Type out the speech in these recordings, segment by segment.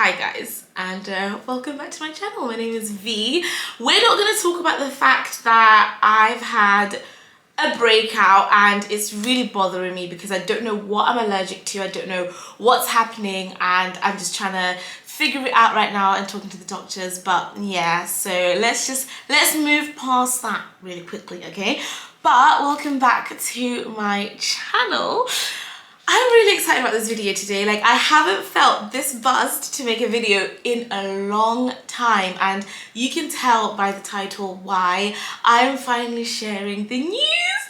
Hi guys, and welcome back to my channel. My name is V. We're not going to talk about the fact that I've had a breakout and it's really bothering me because I don't know what I'm allergic to. I don't know what's happening and I'm just trying to figure it out right now and talking to the doctors. But yeah, so let's move past that really quickly, okay? But welcome back to my channel. I'm really excited about this video today. Like, I haven't felt this buzzed to make a video in a long time, and you can tell by the title why. I'm finally sharing the news,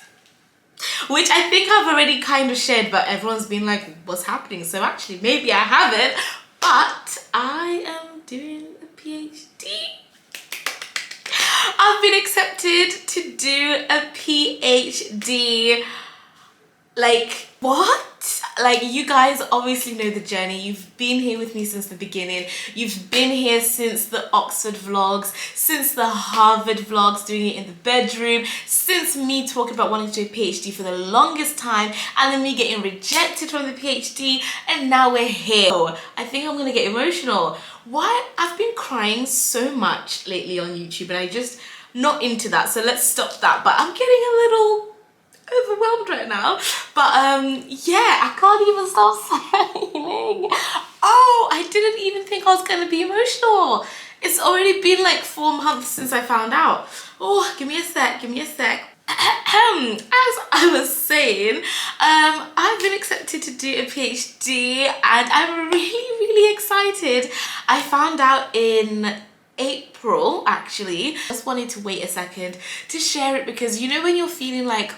which I think I've already kind of shared, but everyone's been like, what's happening? So actually maybe I haven't, but I am doing a PhD. I've been accepted to do a PhD. Like, what? Like, you guys obviously know the journey. You've been here with me since the beginning. You've been here since the Oxford vlogs, since the Harvard vlogs, doing it in the bedroom, since me talking about wanting to do a PhD for the longest time, and then me getting rejected from the PhD, and now we're here. I think I'm gonna get emotional. Why? I've been crying so much lately on YouTube, and I just not into that, so let's stop that. But I'm getting a little overwhelmed right now, but yeah, I can't even stop smiling. Oh, I didn't even think I was gonna be emotional. It's already been like 4 months since I found out. Oh, give me a sec. As I was saying, I've been accepted to do a PhD and I'm really excited. I found out in April, actually. I just wanted to wait a second to share it because you know when you're feeling like,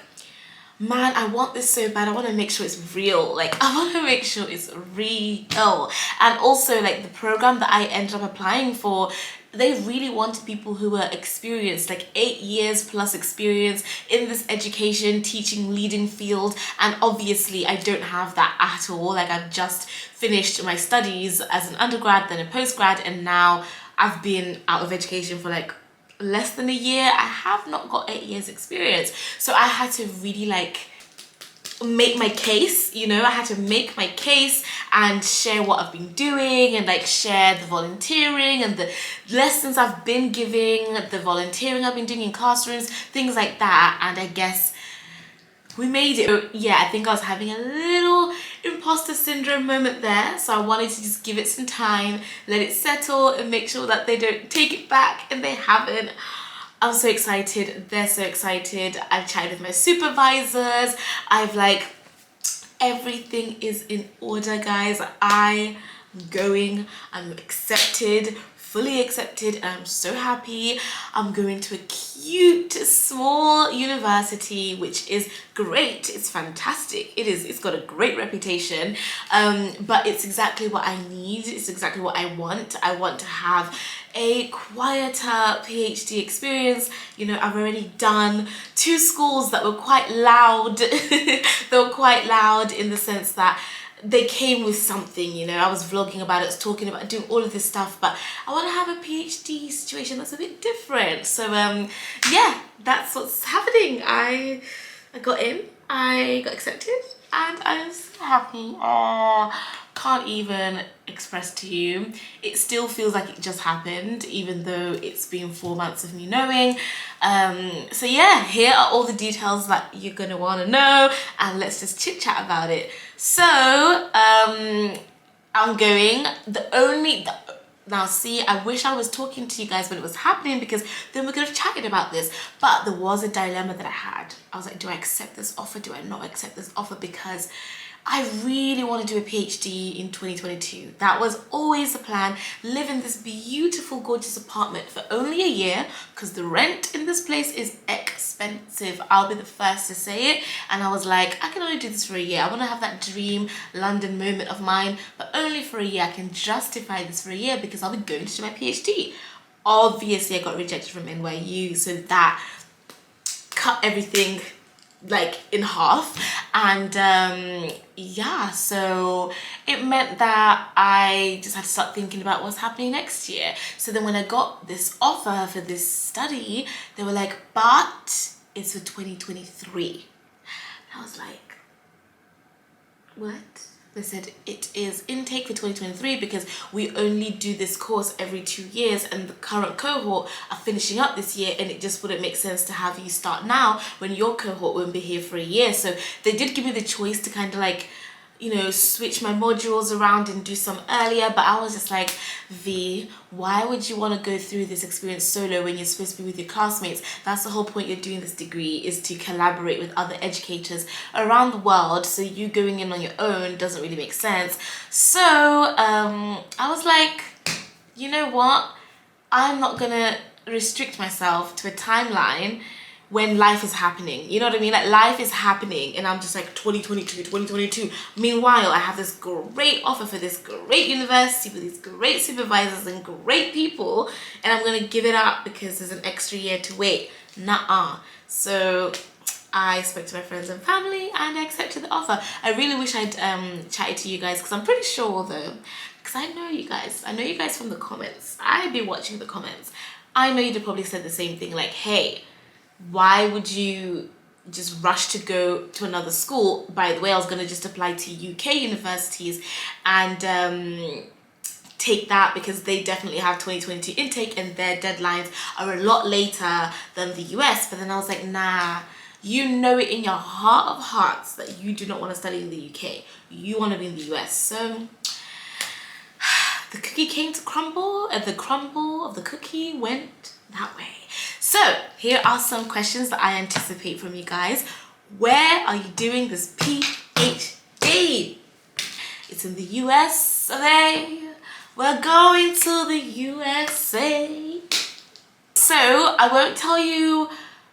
man, I want this so bad, I want to make sure it's real. Like, I want to make sure it's real. And also, like, the program that I ended up applying for, they really wanted people who were experienced, like 8 years plus experience in this education, teaching, leading field. And obviously I don't have that at all. Like, I've just finished my studies as an undergrad, then a postgrad, and now I've been out of education for like less than a year. I have not got 8 years experience, so I had to really like make my case, you know. I had to make my case and share what I've been doing and like share the volunteering and the lessons I've been giving, the volunteering I've been doing in classrooms, things like that. And I guess we made it. So, yeah, I think I was having a little imposter syndrome moment there, so I wanted to just give it some time, let it settle, and make sure that they don't take it back, and they haven't. I'm so excited. They're so excited. I've chatted with my supervisors. I've like, everything is in order, guys. I'm going. I'm accepted, fully accepted, and I'm so happy. I'm going to a cute small university, which is great. It's fantastic. It's got a great reputation, but it's exactly what I need. It's exactly what I want. I want to have a quieter PhD experience. You know, I've already done 2 schools that were quite loud. They were quite loud in the sense that they came with something, you know. I was vlogging about it, talking about doing all of this stuff, but I want to have a PhD situation that's a bit different. So yeah, that's what's happening. I got in, I got accepted, and I'm so happy. Can't even express to you. It still feels like it just happened, even though it's been 4 months of me knowing. So yeah, here are all the details that you're gonna want to know, and let's just chit chat about it. So I'm going. Now see, I wish I was talking to you guys when it was happening, because then we could have chatted about this. But there was a dilemma that I had. I was like, do I accept this offer? Do I not accept this offer? Because I really want to do a PhD in 2022. That was always the plan. Live in this beautiful, gorgeous apartment for only a year, because the rent in this place is expensive. I'll be the first to say it. And I was like, I can only do this for a year. I want to have that dream London moment of mine, but only for a year. I can justify this for a year because I'll be going to do my PhD. Obviously, I got rejected from NYU, so that cut everything like in half. And yeah, so it meant that I just had to start thinking about what's happening next year. So then when I got this offer for this study, they were like, but it's for 2023. And I was like, what? They said it is intake for 2023 because we only do this course every 2 years and the current cohort are finishing up this year, and it just wouldn't make sense to have you start now when your cohort won't be here for a year. So they did give me the choice to kind of like, you know, switch my modules around and do some earlier, but I was just like, V, why would you want to go through this experience solo when you're supposed to be with your classmates? That's the whole point you're doing this degree, is to collaborate with other educators around the world. So you going in on your own doesn't really make sense. So I was like, you know what? I'm not gonna restrict myself to a timeline when life is happening. You know what I mean? Like, life is happening and I'm just like 2022. Meanwhile, I have this great offer for this great university with these great supervisors and great people, and I'm gonna give it up because there's an extra year to wait. Nuh-uh. So I spoke to my friends and family and I accepted the offer. I really wish I'd chatted to you guys, because I'm pretty sure though, because I know you guys from the comments. I've been watching the comments. I know you'd have probably said the same thing, like, hey, why would you just rush to go to another school? By the way, I was going to just apply to UK universities and take that, because they definitely have 2022 intake and their deadlines are a lot later than the US. But then I was like, nah, you know it in your heart of hearts that you do not want to study in the UK. You want to be in the US. So the cookie came to crumble, and the crumble of the cookie went that way. So here are some questions that I anticipate from you guys. Where are you doing this PhD? It's in the USA. We're going to the USA. So I won't tell you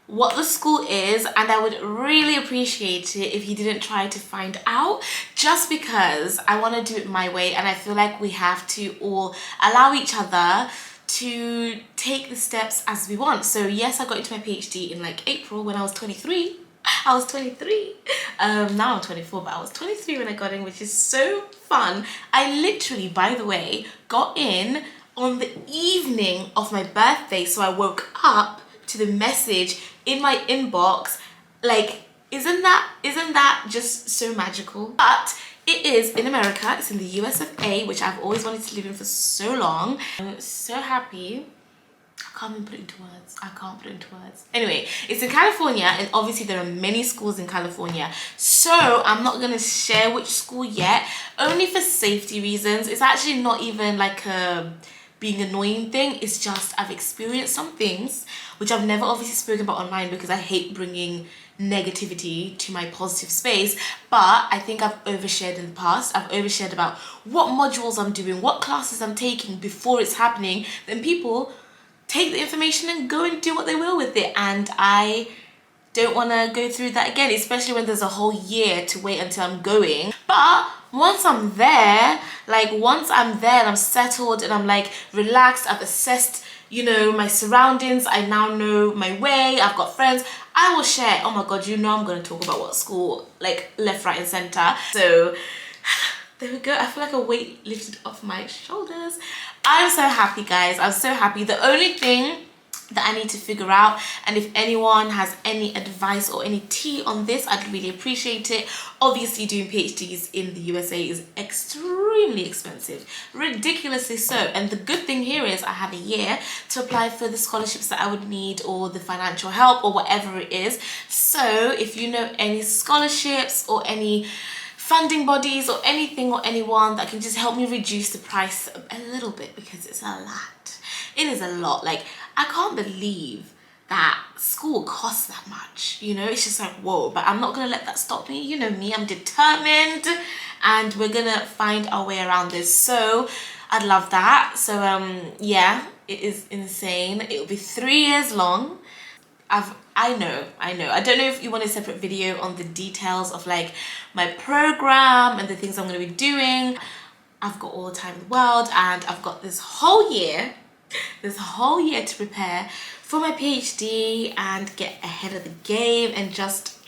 what the school is, and I would really appreciate it if you didn't try to find out, just because I want to do it my way, and I feel like we have to all allow each other to take the steps as we want. So yes, I got into my PhD in like April when I was 23. I was 23. Now I'm 24, but I was 23 when I got in, which is so fun. I literally, by the way, got in on the evening of my birthday. So I woke up to the message in my inbox. Like, isn't that just so magical? But it is in America. It's in the US of A, which I've always wanted to live in for so long. I'm so happy. I can't even put it into words. I can't put it into words. Anyway, it's in California, and obviously there are many schools in California. So I'm not going to share which school yet, only for safety reasons. It's actually not even like a being annoying thing. It's just I've experienced some things which I've never obviously spoken about online, because I hate bringing negativity to my positive space. But I think I've overshared in the past. I've overshared about what modules I'm doing, what classes I'm taking before it's happening. Then people take the information and go and do what they will with it, and I don't want to go through that again, especially when there's a whole year to wait until I'm going. But once I'm there, and I'm settled and I'm like relaxed, I've assessed, you know, my surroundings, I now know my way, I've got friends, I will share. Oh my god, you know I'm going to talk about what school, like left, right and center. So there we go. I feel like a weight lifted off my shoulders. I'm so happy, guys. I'm so happy. The only thing that I need to figure out, and if anyone has any advice or any tea on this, I'd really appreciate it. Obviously, doing PhDs in the USA is extremely expensive, ridiculously so. And the good thing here is I have a year to apply for the scholarships that I would need, or the financial help, or whatever it is. So if you know any scholarships or any funding bodies or anything or anyone that can just help me reduce the price a little bit, because it's a lot. It is a lot. Like, I can't believe that school costs that much, you know. It's just like, whoa. But I'm not gonna let that stop me. You know me, I'm determined, and we're gonna find our way around this. So I'd love that. So yeah, it is insane. It will be 3 years long. I know. I don't know if you want a separate video on the details of like my program and the things I'm going to be doing. I've got all the time in the world, and I've got this whole year to prepare for my PhD and get ahead of the game, and just,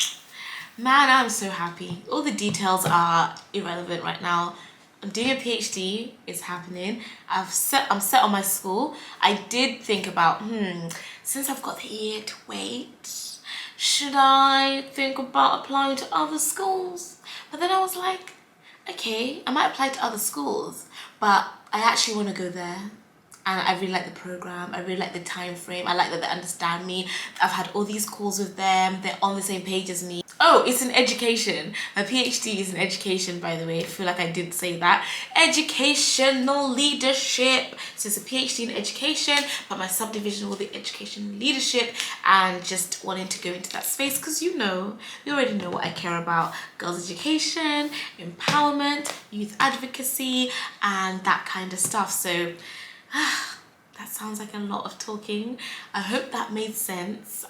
man, I'm so happy. All the details are irrelevant right now. I'm doing a PhD, it's happening. I'm set on my school. I did think about, since I've got the year to wait, should I think about applying to other schools? But then I was like, okay, I might apply to other schools, but I actually want to go there. And I really like the program, I really like the time frame, I like that they understand me. I've had all these calls with them, they're on the same page as me. Oh, it's in education. My PhD is in education, by the way. I feel like I did say that. Educational leadership. So it's a PhD in education, but my subdivision will be education leadership, and just wanting to go into that space because you already know what I care about. Girls' education, empowerment, youth advocacy, and that kind of stuff. So that sounds like a lot of talking. I hope that made sense.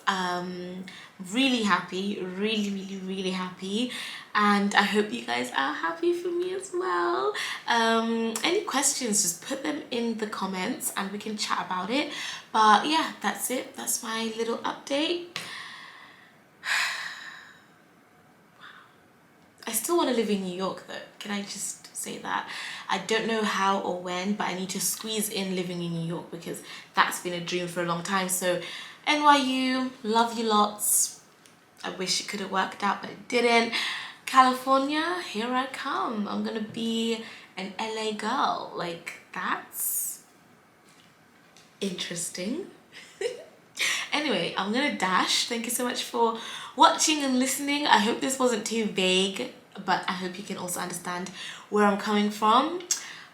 Really happy, really happy, and I hope you guys are happy for me as well. Any questions, just put them in the comments and we can chat about it. But yeah, that's it. That's my little update. I still want to live in New York though. Can I just say that? I don't know how or when, but I need to squeeze in living in New York because that's been a dream for a long time. So NYU, love you lots. I wish it could have worked out, but it didn't. California, here I come. I'm gonna be an LA girl. Like, that's interesting. Anyway, I'm gonna dash. Thank you so much for watching and listening. I hope this wasn't too vague, but I hope you can also understand where I'm coming from.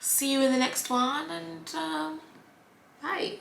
See you in the next one, and bye.